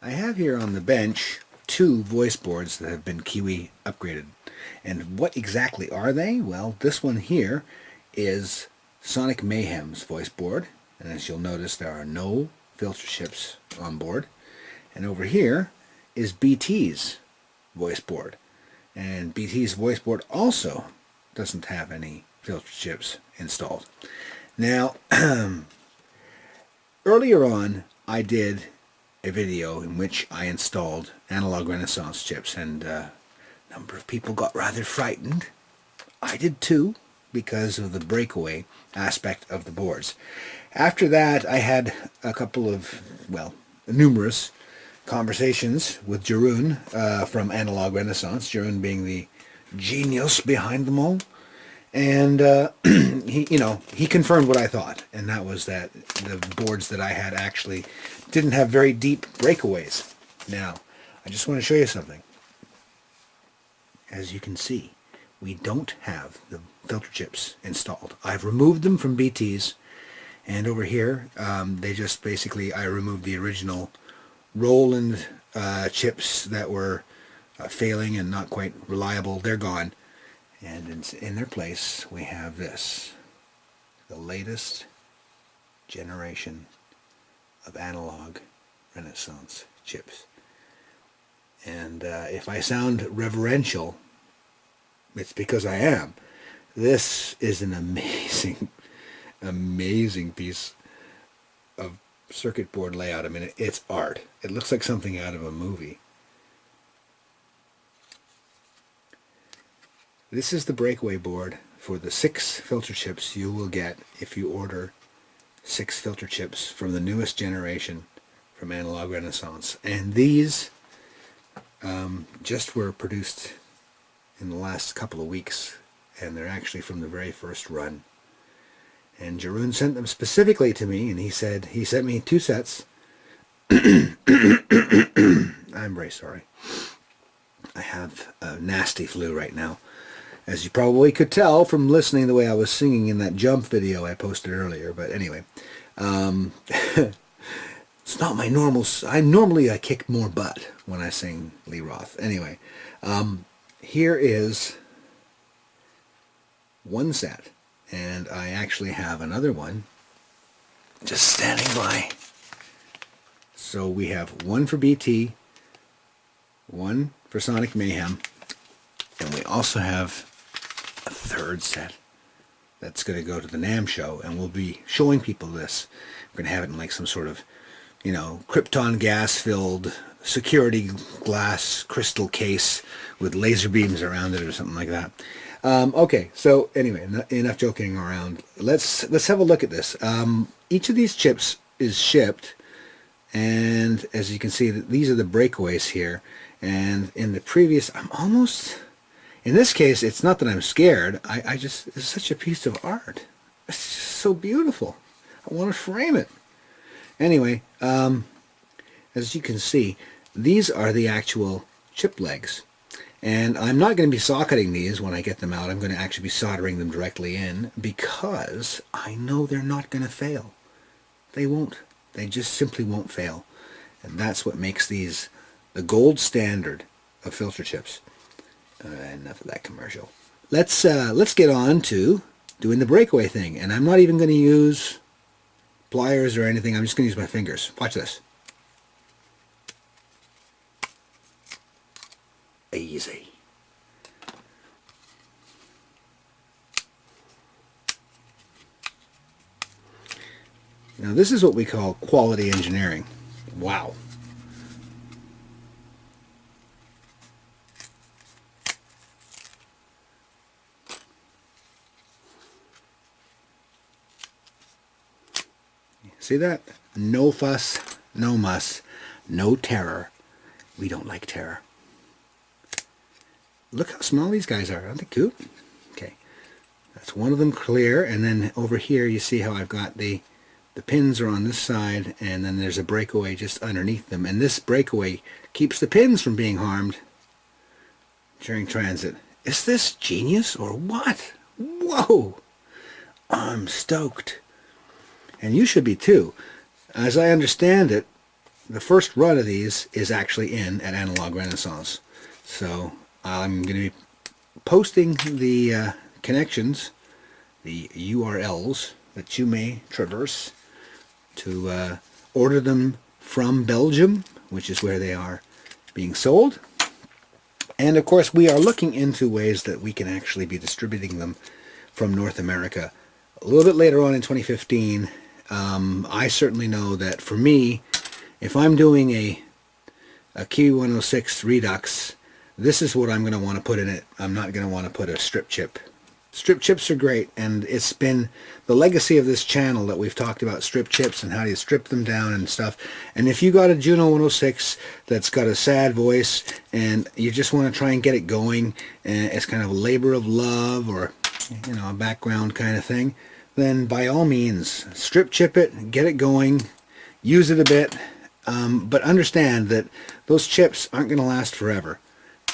I have here on the bench two voice boards that have been Kiwi upgraded. And what exactly are they? Well, this one here is Sonic Mayhem's voice board. And as you'll notice, there are no filter chips on board. And over here is BT's voice board. And BT's voice board also doesn't have any filter chips installed. Now, earlier on, I did a video in which I installed Analogue Renaissance chips, and a number of people got rather frightened. I did too, because of the breakaway aspect of the boards. After that, I had a couple of, well, numerous conversations with Jeroen from Analogue Renaissance, Jeroen being the genius behind them all. And he confirmed what I thought, and that was that the boards that I had actually didn't have very deep breakaways. Now, I just want to show you something. As you can see, we don't have the filter chips installed. I've removed them from BT's, and over here, they just basically, I removed the original Roland chips that were failing and not quite reliable. They're gone. And in their place, we have this, the latest generation of Analogue Renaissance chips. And if I sound reverential, it's because I am. This is an amazing, amazing piece of circuit board layout. I mean, it's art. It looks like something out of a movie. This is the breakaway board for the 6 filter chips you will get if you order 6 filter chips from the newest generation from Analogue Renaissance. And these just were produced in the last couple of weeks, and they're actually from the very first run. And Jeroen sent them specifically to me, and he said he sent me 2 sets. I'm very sorry. I have a nasty flu right now, as you probably could tell from listening the way I was singing in that jump video I posted earlier. But anyway, it's not my normal. I kick more butt when I sing Lee Roth. Anyway, here is one set, and I actually have another one just standing by. So we have one for BT, one for Sonic Mayhem, and we also have a third set that's going to go to the NAMM show, and we'll be showing people this. We're going to have it in like some sort of, krypton gas-filled security glass crystal case with laser beams around it or something like that. Okay, so anyway, enough joking around. Let's have a look at this. Each of these chips is shipped, and as you can see, these are the breakaways here. And in the previous, in this case, it's not that I'm scared. It's such a piece of art. It's just so beautiful. I want to frame it. Anyway, as you can see, these are the actual chip legs. And I'm not going to be socketing these when I get them out. I'm going to actually be soldering them directly in, because I know they're not going to fail. They won't. They just simply won't fail. And that's what makes these the gold standard of filter chips. Enough of that commercial. Let's get on to doing the breakaway thing. And I'm not even going to use pliers or anything. I'm just going to use my fingers. Watch this. Easy. Now this is what we call quality engineering. Wow. See that? No fuss, no muss, no terror. We don't like terror. Look how small these guys are. Aren't they cute? Okay. That's one of them clear. And then over here you see how I've got the pins are on this side, and then there's a breakaway just underneath them. And this breakaway keeps the pins from being harmed during transit. Is this genius or what? Whoa! I'm stoked. And you should be too. As I understand it, the first run of these is actually in at Analogue Renaissance. So I'm going to be posting the connections, the URLs that you may traverse to order them from Belgium, which is where they are being sold. And of course, we are looking into ways that we can actually be distributing them from North America a little bit later on in 2015. I certainly know that for me, if I'm doing a Kiwi 106 Redux, this is what I'm going to want to put in it. I'm not going to want to put a strip chip. Strip chips are great, and it's been the legacy of this channel that we've talked about strip chips and how you strip them down and stuff. And if you got a Juno 106 that's got a sad voice and you just want to try and get it going, and it's kind of a labor of love or, you know, a background kind of thing, then by all means, strip chip it, get it going, use it a bit, but understand that those chips aren't going to last forever.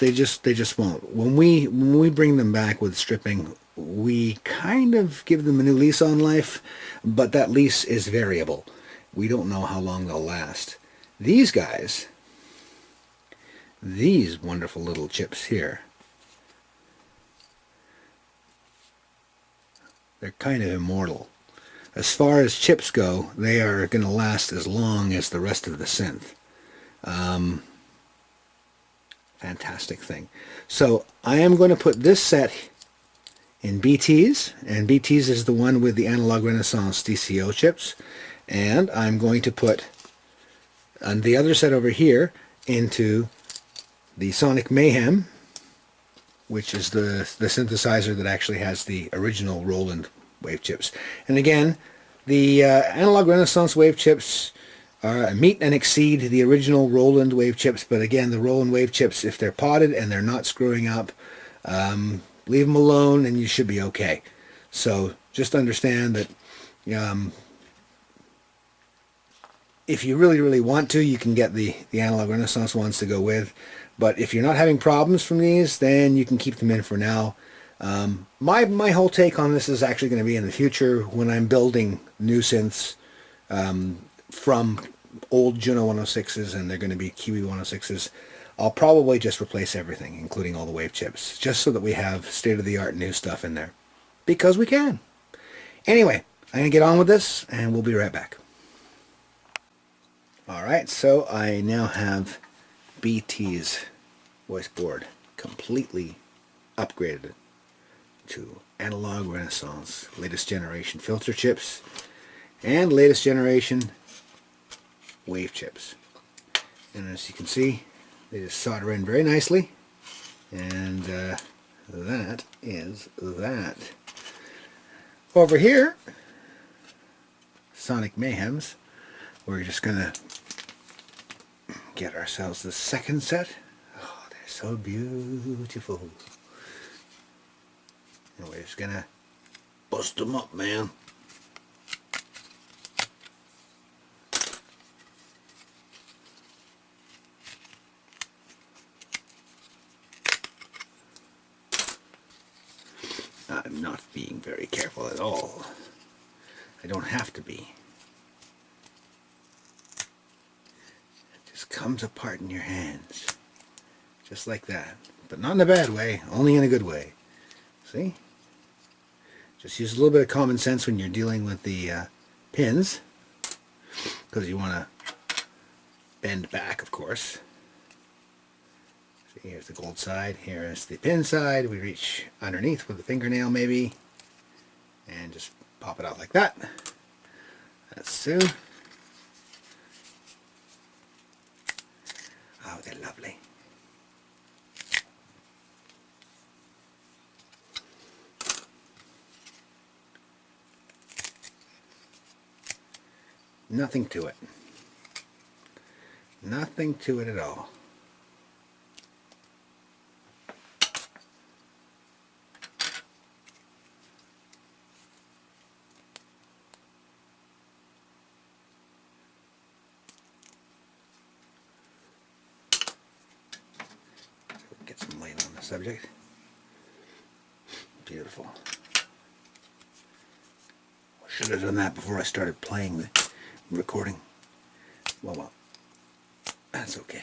They just won't. When we bring them back with stripping, we kind of give them a new lease on life, but that lease is variable. We don't know how long they'll last. These guys, these wonderful little chips here, they're kind of immortal. As far as chips go, they are going to last as long as the rest of the synth. Fantastic thing. So I am going to put this set in BTs, and BTs is the one with the Analogue Renaissance DCO chips, and I'm going to put the other set over here into the Sonic Mayhem, which is the synthesizer that actually has the original Roland wave chips. And again, the Analogue Renaissance wave chips meet and exceed the original Roland wave chips, but again, the Roland wave chips, if they're potted and they're not screwing up, leave them alone and you should be okay. So just understand that if you really want to, you can get the Analogue Renaissance ones to go with. But if you're not having problems from these, then you can keep them in for now. My whole take on this is actually going to be in the future when I'm building new synths from old Juno 106s, and they're going to be Kiwi 106s. I'll probably just replace everything, including all the wave chips, just so that we have state-of-the-art new stuff in there. Because we can. Anyway, I'm going to get on with this, and we'll be right back. Alright, so I now have BT's voice board completely upgraded to Analogue Renaissance, latest generation filter chips, and latest generation wave chips. And as you can see, they just solder in very nicely, and that is that. Over here, Sonic Mayhems, we're just gonna get ourselves the second set. Oh, they're so beautiful. And we're just gonna bust them up, man. I'm not being very careful at all. I don't have to be. It just comes apart in your hands. Just like that. But not in a bad way, only in a good way. See? Just use a little bit of common sense when you're dealing with the pins, because you want to bend back, of course. See, here's the gold side, here is the pin side. We reach underneath with a fingernail maybe, and just pop it out like that. That's so. Oh, they're lovely. Nothing to it. Nothing to it at all. Get some light on the subject. Beautiful. Should have done that before I started playing the recording. Well. That's okay.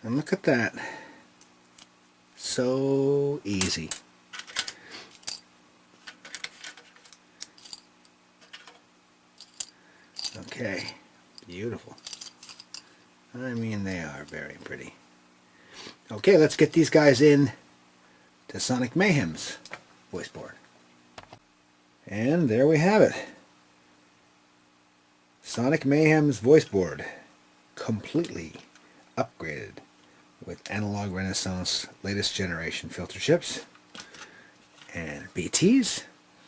And look at that. So easy. Okay, beautiful. I mean, they are very pretty. Okay, let's get these guys in to Sonic Mayhem's voice board. And there we have it. Sonic Mayhem's voice board, completely upgraded with Analogue Renaissance latest generation filter chips. And BT's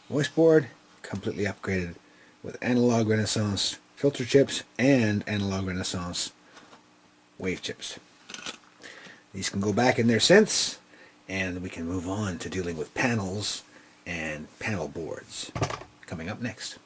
voice board, completely upgraded with Analogue Renaissance filter chips and Analogue Renaissance wave chips. These can go back in their synths, and we can move on to dealing with panels and panel boards coming up next.